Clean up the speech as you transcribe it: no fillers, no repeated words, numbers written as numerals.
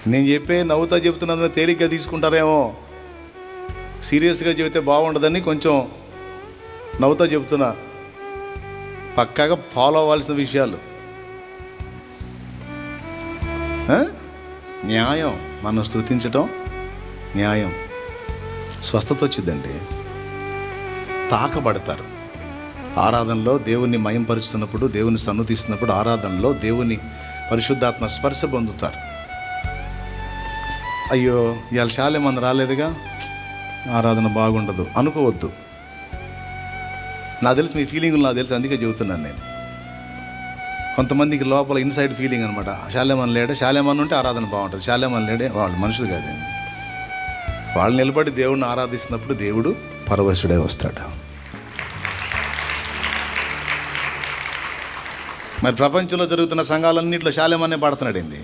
నేను చెప్పే నవ్వుతా చెప్తున్నా తేలిగ్గా తీసుకుంటారేమో, సీరియస్గా చెబితే బాగుండదని కొంచెం నవ్వుతా చెప్తున్నా. పక్కాగా ఫాలో అవ్వాల్సిన విషయాలు. న్యాయం, మనం స్తుతించటం న్యాయం. స్వస్థత వచ్చిందండి. తాకబడతారు ఆరాధనలో. దేవుణ్ణి మయంపరుస్తున్నప్పుడు, దేవుని సన్నుతిస్తున్నప్పుడు ఆరాధనలో దేవుని పరిశుద్ధాత్మ స్పర్శ పొందుతారు. అయ్యో ఇవాళ చాలా మంది రాలేదుగా, ఆరాధన బాగుండదు అనుకోవద్దు. నాకు తెలుసు మీ ఫీలింగులు, నాకు తెలుసు, అందుకే చెబుతున్నాను నేను. కొంతమందికి లోపల ఇన్సైడ్ ఫీలింగ్ అనమాట. శాలేమన్ లేడే, శాలేమన్ ఉంటే ఆరాధన బాగుంటుంది, శాలేమన్ లేడే వాళ్ళు మనుషులు కాదండి. వాళ్ళు నిలబడి దేవుడిని ఆరాధిస్తున్నప్పుడు దేవుడు పరవశుడే వస్తాడు. మరి ప్రపంచంలో జరుగుతున్న సంఘాలన్నింటిలో శాలేమన్నే పడుతున్నాడు ఏంది?